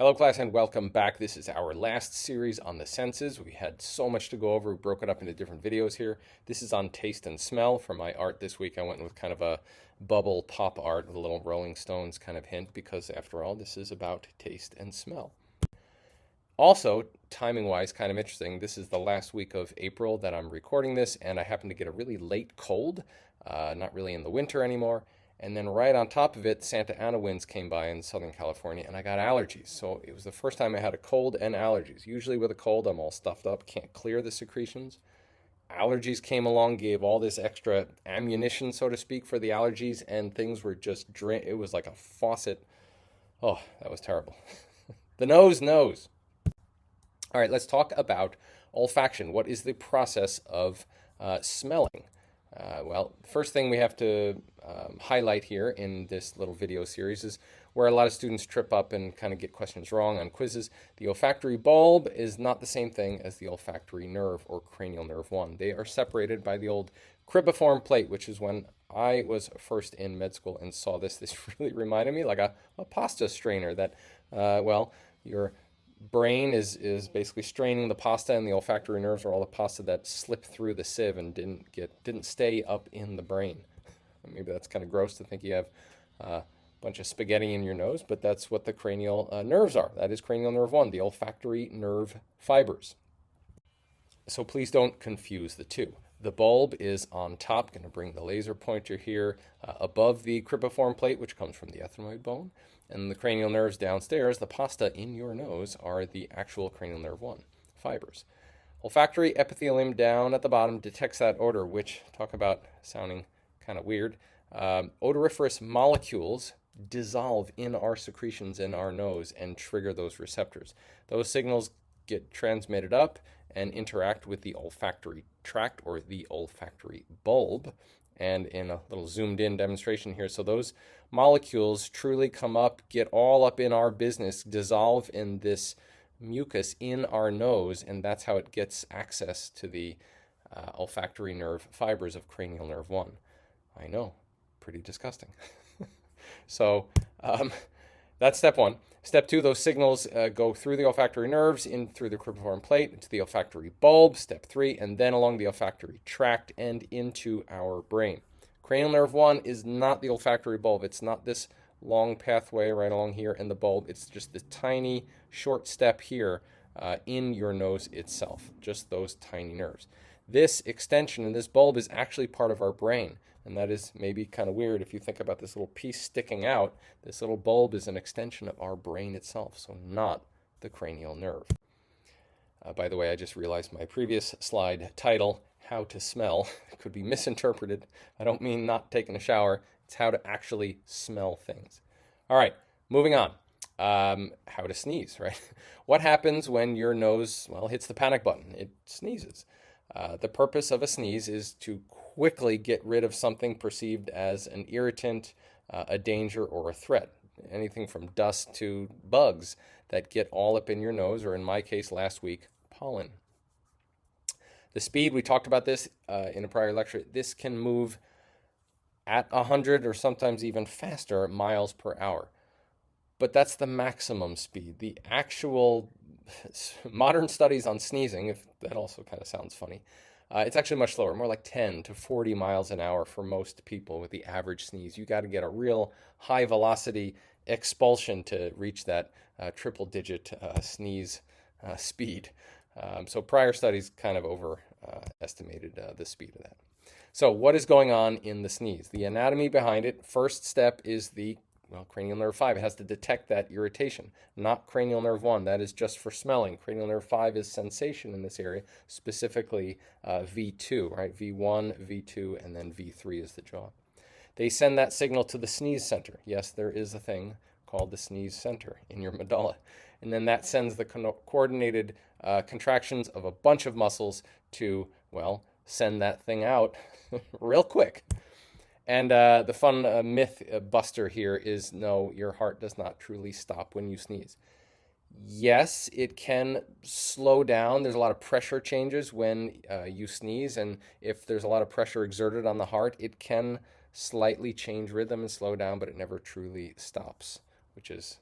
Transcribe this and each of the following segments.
Hello class and welcome back. This is our last series on the senses. We had so much to go over. We broke it up into different videos here. This is on taste and smell. For my art this week, I went with kind of a bubble pop art with a little Rolling Stones kind of hint because after all, this is about taste and smell. Also, timing-wise, kind of interesting. This is the last week of April that I'm recording this, and I happen to get a really late cold, not really in the winter anymore. And then right on top of it, Santa Ana winds came by in Southern California, and I got allergies. So it was the first time I had a cold and allergies. Usually with a cold, I'm all stuffed up, can't clear the secretions. Allergies came along, gave all this extra ammunition, so to speak, for the allergies, and things were just it was like a faucet. Oh, that was terrible. The nose knows. All right, let's talk about olfaction. What is the process of smelling? Well, first thing we have to highlight here in this little video series is where a lot of students trip up and kind of get questions wrong on quizzes. The olfactory bulb is not the same thing as the olfactory nerve or cranial nerve 1. They are separated by the old cribriform plate, which is when I was first in med school and saw this. This really reminded me like a pasta strainer that, well, your brain is basically straining the pasta, and the olfactory nerves are all the pasta that slipped through the sieve and didn't stay up in the brain. Maybe that's kind of gross to think you have a bunch of spaghetti in your nose, but that's what the cranial nerves are. That is cranial nerve 1, the olfactory nerve fibers. So please don't confuse the two. The bulb is on top. Going to bring the laser pointer here above the cribriform plate, which comes from the ethmoid bone. And the cranial nerves downstairs, the pasta in your nose, are the actual cranial nerve 1 fibers. Olfactory epithelium down at the bottom detects that odor, which, talk about sounding kind of weird, odoriferous molecules dissolve in our secretions in our nose and trigger those receptors. Those signals get transmitted up and interact with the olfactory tract or the olfactory bulb. And in a little zoomed in demonstration here, so those molecules truly come up, get all up in our business, dissolve in this mucus in our nose, and that's how it gets access to the olfactory nerve fibers of cranial nerve 1. I know, pretty disgusting. So that's step 1. Step 2, those signals go through the olfactory nerves, in through the cribriform plate, into the olfactory bulb, step 3, and then along the olfactory tract and into our brain. Cranial nerve 1 is not the olfactory bulb. It's not this long pathway right along here in the bulb. It's just the tiny short step here in your nose itself, just those tiny nerves. This extension in this bulb is actually part of our brain. And that is maybe kind of weird if you think about this little piece sticking out. This little bulb is an extension of our brain itself, so not the cranial nerve. By the way, I just realized my previous slide title, How to Smell, could be misinterpreted. I don't mean not taking a shower. It's how to actually smell things. All right, moving on. How to sneeze, right? What happens when your nose, well, hits the panic button? It sneezes. The purpose of a sneeze is to quickly get rid of something perceived as an irritant, a danger, or a threat. Anything from dust to bugs that get all up in your nose, or in my case last week, pollen. The speed, we talked about this in a prior lecture, this can move at 100 or sometimes even faster miles per hour. But that's the maximum speed. The actual modern studies on sneezing, if that also kind of sounds funny, it's actually much slower, more like 10 to 40 miles an hour for most people with the average sneeze. You got to get a real high velocity expulsion to reach that triple digit sneeze speed. So prior studies kind of overestimated the speed of that. So what is going on in the sneeze? The anatomy behind it, first step is the cranial nerve 5. It has to detect that irritation, not cranial nerve 1. That is just for smelling. Cranial nerve 5 is sensation in this area, specifically V2, right? V1, V2, and then V3 is the jaw. They send that signal to the sneeze center. Yes, there is a thing called the sneeze center in your medulla. And then that sends the coordinated contractions of a bunch of muscles to, well, send that thing out real quick. And the fun myth buster here is, no, your heart does not truly stop when you sneeze. Yes, it can slow down. There's a lot of pressure changes when you sneeze, and if there's a lot of pressure exerted on the heart, it can slightly change rhythm and slow down, but it never truly stops, which is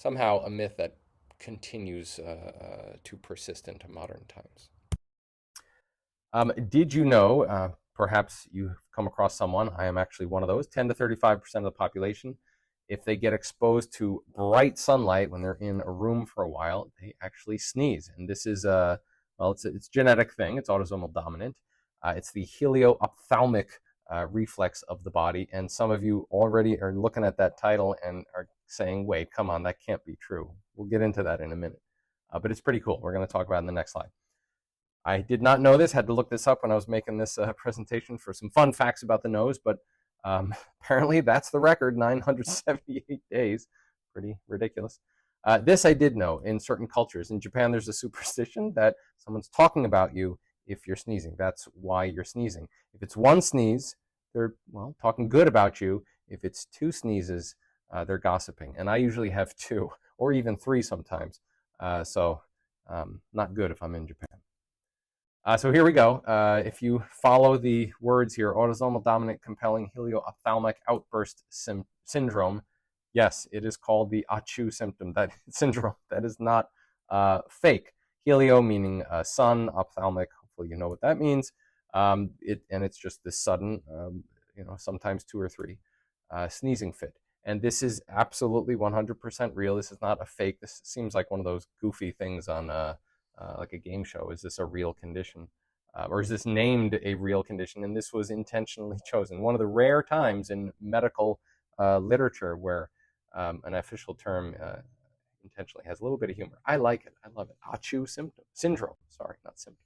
somehow a myth that continues to persist into modern times. Did you know, perhaps you've come across someone, I am actually one of those, 10 to 35% of the population, if they get exposed to bright sunlight when they're in a room for a while, they actually sneeze. And this is it's a genetic thing. It's autosomal dominant. It's the helio-ophthalmic reflex of the body. And some of you already are looking at that title and are saying, wait, come on, that can't be true. We'll get into that in a minute. But it's pretty cool. We're going to talk about it in the next slide. I did not know this, had to look this up when I was making this presentation for some fun facts about the nose, but apparently that's the record, 978 days. Pretty ridiculous. This I did know in certain cultures. In Japan, there's a superstition that someone's talking about you if you're sneezing. That's why you're sneezing. If it's one sneeze, they're, well, talking good about you. If it's two sneezes, they're gossiping. And I usually have two, or even three sometimes. So not good if I'm in Japan. So here we go. If you follow the words here, autosomal dominant compelling helio-ophthalmic outburst syndrome, yes, it is called the ACHU symptom, that syndrome. That is not fake. Helio meaning sun, ophthalmic, hopefully you know what that means. And it's just this sudden, sometimes two or three, sneezing fit. And this is absolutely 100% real. This is not a fake. This seems like one of those goofy things on like a game show. Is this a real condition? Or is this named a real condition? And this was intentionally chosen. One of the rare times in medical literature where an official term intentionally has a little bit of humor. I like it. I love it. ACHU syndrome. Sorry, not symptom.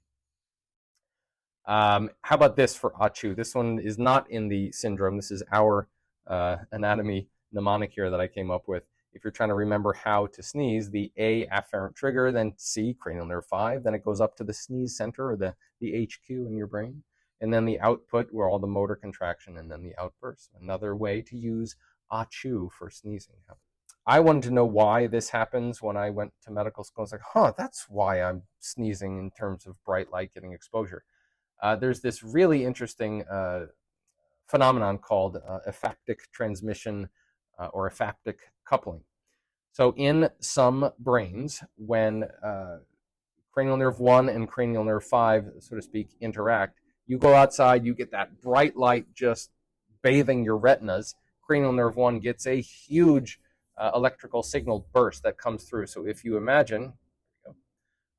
How about this for ACHU? This one is not in the syndrome. This is our anatomy mnemonic here that I came up with. If you're trying to remember how to sneeze, the A, afferent trigger, then C, cranial nerve 5, then it goes up to the sneeze center, or the HQ in your brain, and then the output where all the motor contraction, and then the outburst. Another way to use ACHU for sneezing. I wanted to know why this happens when I went to medical school. I was like, that's why I'm sneezing in terms of bright light getting exposure. There's this really interesting phenomenon called olfactory transmission or olfactory coupling. So in some brains, when cranial nerve 1 and cranial nerve 5, so to speak, interact, you go outside, you get that bright light just bathing your retinas. Cranial nerve 1 gets a huge electrical signal burst that comes through. So if you imagine,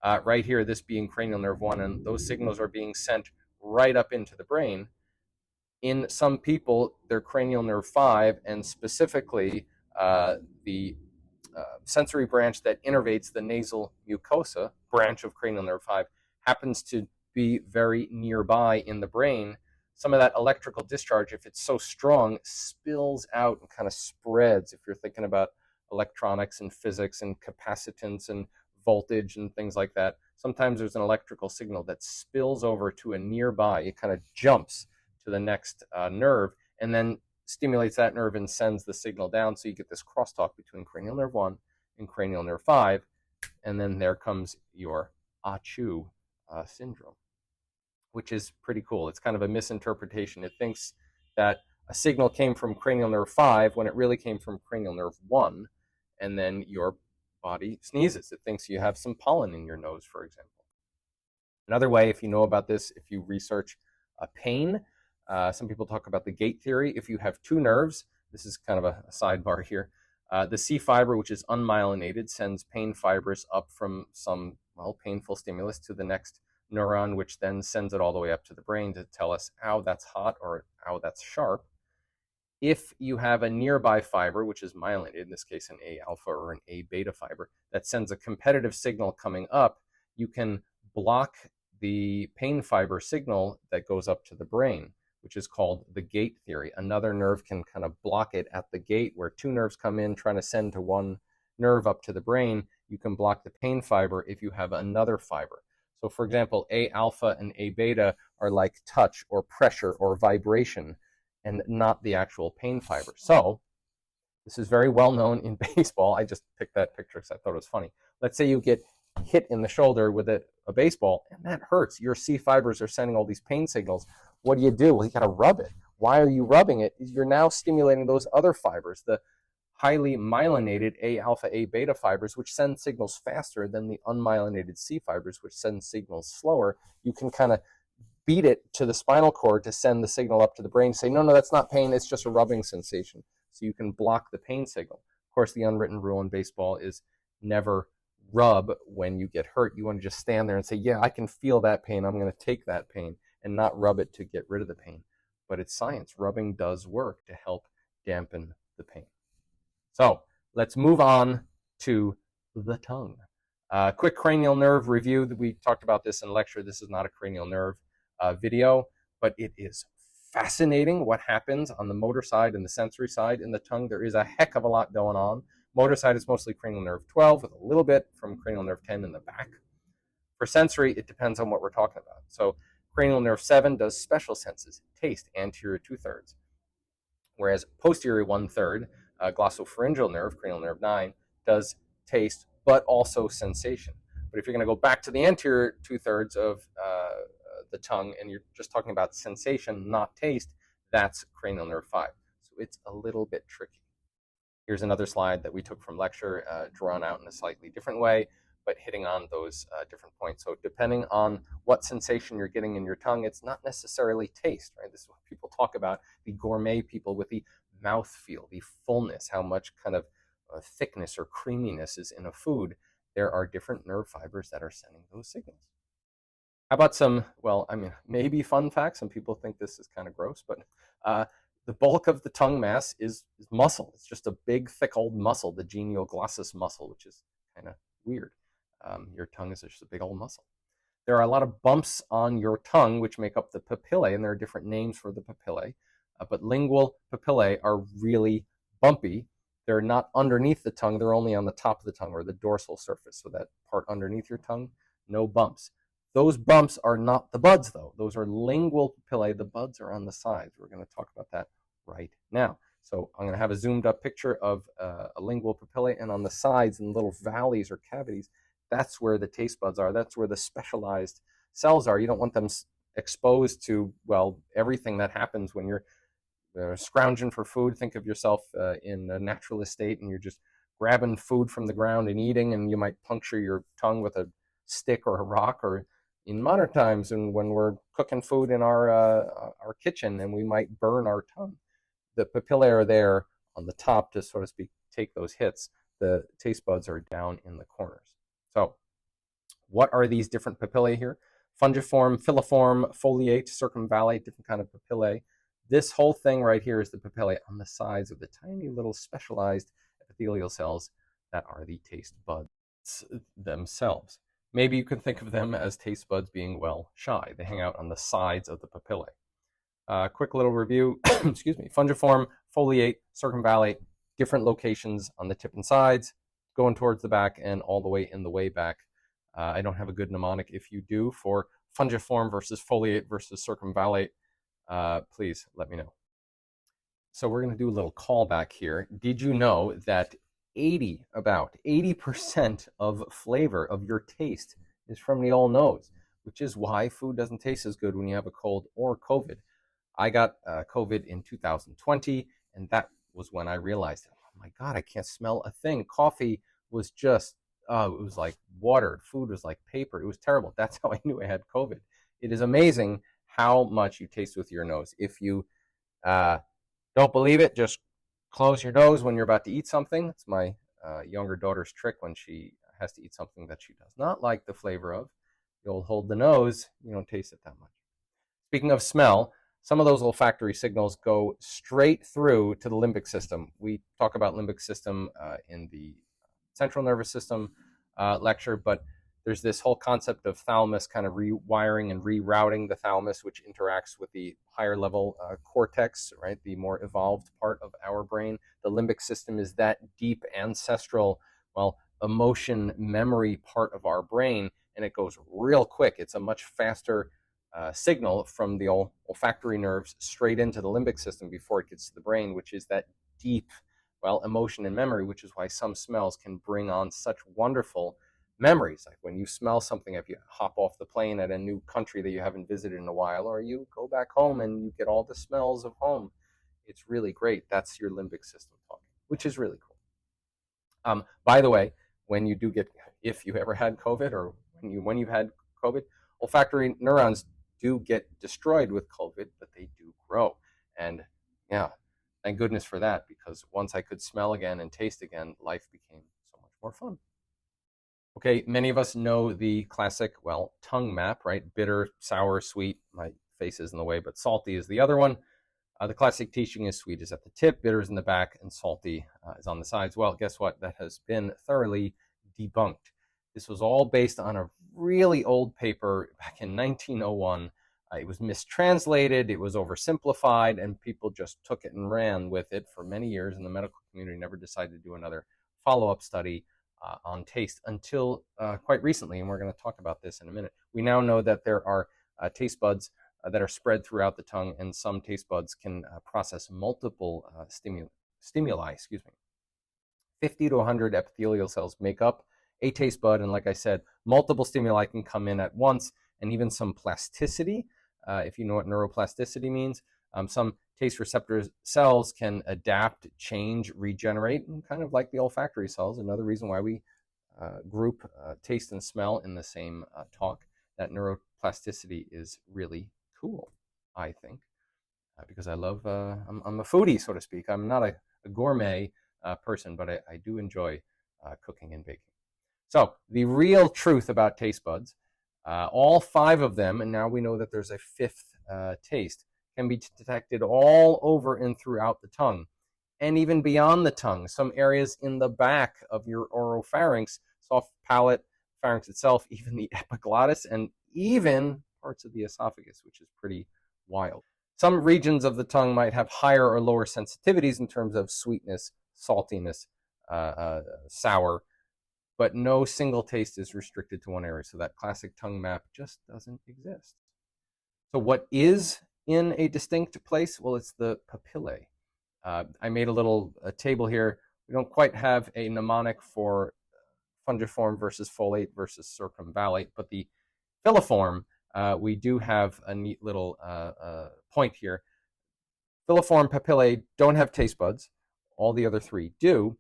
right here, this being cranial nerve 1, and those signals are being sent right up into the brain. In some people, their cranial nerve 5, and specifically the sensory branch that innervates the nasal mucosa, branch of cranial nerve 5, happens to be very nearby in the brain. Some of that electrical discharge, if it's so strong, spills out and kind of spreads. If you're thinking about electronics and physics and capacitance and voltage and things like that, sometimes there's an electrical signal that spills over to a nearby. It kind of jumps to the next nerve and then stimulates that nerve and sends the signal down. So you get this crosstalk between cranial nerve 1 and cranial nerve 5. And then there comes your ACHU syndrome, which is pretty cool. It's kind of a misinterpretation. It thinks that a signal came from cranial nerve 5 when it really came from cranial nerve 1. And then your body sneezes. It thinks you have some pollen in your nose, for example. Another way, if you know about this, if you research pain, some people talk about the gate theory. If you have two nerves, this is kind of a sidebar here, the C fiber, which is unmyelinated, sends pain fibers up from some, painful stimulus to the next neuron, which then sends it all the way up to the brain to tell us how that's hot or how that's sharp. If you have a nearby fiber, which is myelinated, in this case an A alpha or an A beta fiber, that sends a competitive signal coming up, you can block the pain fiber signal that goes up to the brain, which is called the gate theory. Another nerve can kind of block it at the gate where two nerves come in trying to send to one nerve up to the brain. You can block the pain fiber if you have another fiber. So for example, A alpha and A beta are like touch or pressure or vibration and not the actual pain fiber. So this is very well known in baseball. I just picked that picture because I thought it was funny. Let's say you get hit in the shoulder with a baseball and that hurts. Your C fibers are sending all these pain signals. What do? Well, you got to rub it. Why are you rubbing it? You're now stimulating those other fibers, the highly myelinated A alpha, A beta fibers, which send signals faster than the unmyelinated C fibers, which send signals slower. You can kind of beat it to the spinal cord to send the signal up to the brain, say, no, that's not pain, it's just a rubbing sensation. So you can block the pain signal. Of course, the unwritten rule in baseball is never rub when you get hurt. You want to just stand there and say, yeah, I can feel that pain. I'm going to take that pain, and not rub it to get rid of the pain. But it's science. Rubbing does work to help dampen the pain. So let's move on to the tongue. Quick cranial nerve review. We talked about this in lecture. This is not a cranial nerve video, but it is fascinating what happens on the motor side and the sensory side in the tongue. There is a heck of a lot going on. Motor side is mostly cranial nerve 12 with a little bit from cranial nerve 10 in the back. For sensory, it depends on what we're talking about. So cranial nerve 7 does special senses, taste, anterior 2/3, whereas posterior 1/3, glossopharyngeal nerve, cranial nerve 9, does taste, but also sensation. But if you're going to go back to the anterior 2/3 of the tongue and you're just talking about sensation, not taste, that's cranial nerve 5. So it's a little bit tricky. Here's another slide that we took from lecture, drawn out in a slightly different way, but hitting on those different points. So depending on what sensation you're getting in your tongue, it's not necessarily taste, right? This is what people talk about, the gourmet people with the mouth feel, the fullness, how much kind of thickness or creaminess is in a food. There are different nerve fibers that are sending those signals. How about some, well, I mean, maybe fun facts. Some people think this is kind of gross, but the bulk of the tongue mass is muscle. It's just a big, thick old muscle, the genioglossus muscle, which is kind of weird. Your tongue is just a big old muscle. There are a lot of bumps on your tongue, which make up the papillae, and there are different names for the papillae. But lingual papillae are really bumpy. They're not underneath the tongue. They're only on the top of the tongue or the dorsal surface. So that part underneath your tongue, no bumps. Those bumps are not the buds, though. Those are lingual papillae. The buds are on the sides. We're going to talk about that right now. So I'm going to have a zoomed up picture of a lingual papillae, and on the sides in little valleys or cavities, that's where the taste buds are. That's where the specialized cells are. You don't want them exposed to, well, everything that happens when you're scrounging for food. Think of yourself in a naturalist state and you're just grabbing food from the ground and eating, and you might puncture your tongue with a stick or a rock. Or in modern times, and when we're cooking food in our kitchen, and we might burn our tongue, the papillae are there on the top to, so to speak, take those hits. The taste buds are down in the corners. So what are these different papillae here? Fungiform, filiform, foliate, circumvallate, different kind of papillae. This whole thing right here is the papillae on the sides of the tiny little specialized epithelial cells that are the taste buds themselves. Maybe you can think of them as taste buds being, well, shy. They hang out on the sides of the papillae. Quick little review, excuse me, fungiform, foliate, circumvallate, different locations on the tip and sides, going towards the back and all the way in the way back. I don't have a good mnemonic. If you do for fungiform versus foliate versus circumvallate, please let me know. So we're going to do a little callback here. Did you know that about 80% of flavor of your taste is from the old nose, which is why food doesn't taste as good when you have a cold or COVID. I got COVID in 2020, and that was when I realized, oh my God, I can't smell a thing. Coffee was just, it was like water. Food was like paper. It was terrible. That's how I knew I had COVID. It is amazing how much you taste with your nose. If you don't believe it, just close your nose when you're about to eat something. It's my younger daughter's trick when she has to eat something that she does not like the flavor of. You'll hold the nose, you don't taste it that much. Speaking of smell, some of those olfactory signals go straight through to the limbic system. We talk about limbic system in the central nervous system lecture, but there's this whole concept of thalamus kind of rewiring and rerouting the thalamus, which interacts with the higher level cortex, right? The more evolved part of our brain. The limbic system is that deep ancestral, well, emotion memory part of our brain, and it goes real quick. It's a much faster signal from the olfactory nerves straight into the limbic system before it gets to the brain, which is that deep, well, emotion and memory, which is why some smells can bring on such wonderful memories. Like when you smell something, if you hop off the plane at a new country that you haven't visited in a while, or you go back home and you get all the smells of home, it's really great. That's your limbic system talking, which is really cool. By the way, when you do get, if you ever had COVID, or when you've had COVID, olfactory neurons do get destroyed with COVID, but they do grow. And yeah, thank goodness for that, because once I could smell again and taste again, life became so much more fun. Okay, many of us know the classic, well, tongue map, right? Bitter, sour, sweet. My face is in the way, but salty is the other one. The classic teaching is sweet is at the tip, bitter is in the back, and salty is on the sides. Well, guess what? That has been thoroughly debunked. This was all based on a really old paper back in 1901. It was mistranslated, it was oversimplified, and people just took it and ran with it for many years, and the medical community never decided to do another follow-up study on taste until quite recently, and we're going to talk about this in a minute. We now know that there are taste buds that are spread throughout the tongue, and some taste buds can process multiple stimuli. 50 to 100 epithelial cells make up a taste bud, and like I said, multiple stimuli can come in at once, and even some plasticity. If you know what neuroplasticity means, some taste receptor cells can adapt, change, regenerate, and kind of like the olfactory cells. Another reason why we group taste and smell in the same talk. That neuroplasticity is really cool, I think, because I love, I'm a foodie, so to speak. I'm not a gourmet person, but I do enjoy cooking and baking. So the real truth about taste buds, all 5 of them, and now we know that there's a 5th taste, can be detected all over and throughout the tongue, and even beyond the tongue. Some areas in the back of your oropharynx, soft palate, pharynx itself, even the epiglottis, and even parts of the esophagus, which is pretty wild. Some regions of the tongue might have higher or lower sensitivities in terms of sweetness, saltiness, sour, but no single taste is restricted to one area. So that classic tongue map just doesn't exist. So what is in a distinct place? Well, it's the papillae. I made a little table here. We don't quite have a mnemonic for fungiform versus folate versus circumvallate, but the filiform, we do have a neat little point here. Filiform papillae don't have taste buds. All the other 3 do.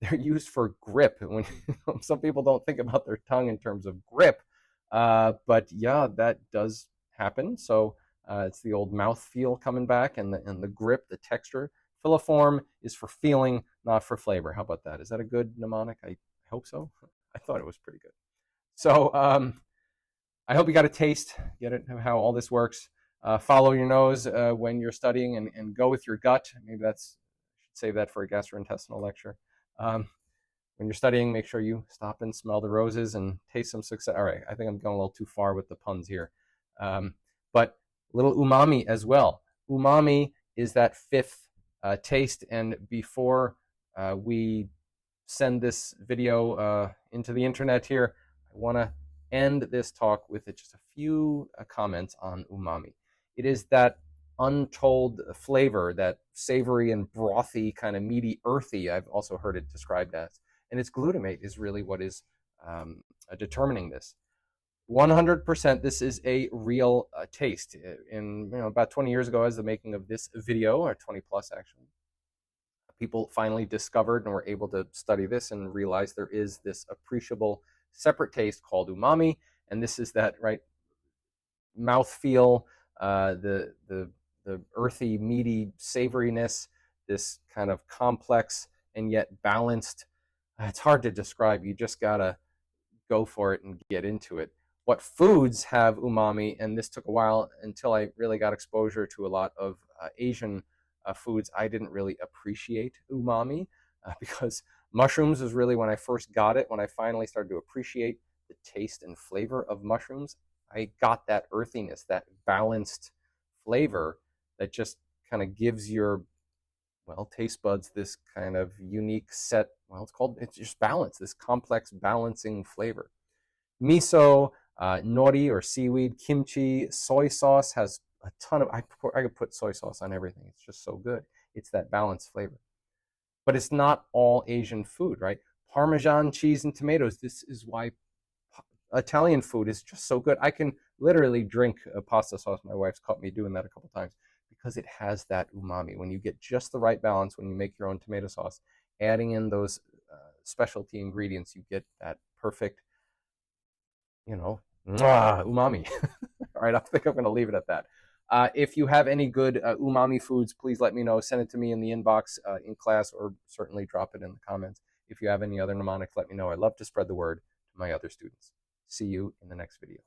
They're used for grip. When some people don't think about their tongue in terms of grip, but yeah, that does happen. So it's the old mouth feel coming back, and the grip, the texture. Filiform is for feeling, not for flavor. How about that? Is that a good mnemonic? I hope so. I thought it was pretty good. So I hope you got a taste, get it, how all this works. Follow your nose when you're studying, and go with your gut. Maybe I should save that for a gastrointestinal lecture. When you're studying, make sure you stop and smell the roses and taste some success. All right, I think I'm going a little too far with the puns here. But a little umami as well. Umami is that 5th taste, and before we send this video into the internet here, I want to end this talk with just a few comments on umami. It is that untold flavor, that savory and brothy, kind of meaty, earthy, I've also heard it described as. And its glutamate is really what is determining this. 100% this is a real taste. In about 20 years ago, as the making of this video, or 20 plus actually, people finally discovered and were able to study this and realize there is this appreciable separate taste called umami, and this is that right mouthfeel, the earthy, meaty savoriness, this kind of complex and yet balanced. It's hard to describe. You just gotta go for it and get into it. What foods have umami? And this took a while until I really got exposure to a lot of Asian foods. I didn't really appreciate umami because mushrooms was really when I first got it, when I finally started to appreciate the taste and flavor of mushrooms. I got that earthiness, that balanced flavor that just kind of gives your, well, taste buds this kind of unique set. Well, it's just balance, this complex balancing flavor. Miso, nori or seaweed, kimchi, soy sauce has a ton of, I could put soy sauce on everything. It's just so good. It's that balanced flavor. But it's not all Asian food, right? Parmesan cheese and tomatoes. This is why Italian food is just so good. I can literally drink a pasta sauce. My wife's caught me doing that a couple times because it has that umami. When you get just the right balance, when you make your own tomato sauce, adding in those specialty ingredients, you get that perfect, umami. All right, I think I'm going to leave it at that. If you have any good umami foods, please let me know. Send it to me in the inbox in class, or certainly drop it in the comments. If you have any other mnemonics, let me know. I love to spread the word to my other students. See you in the next video.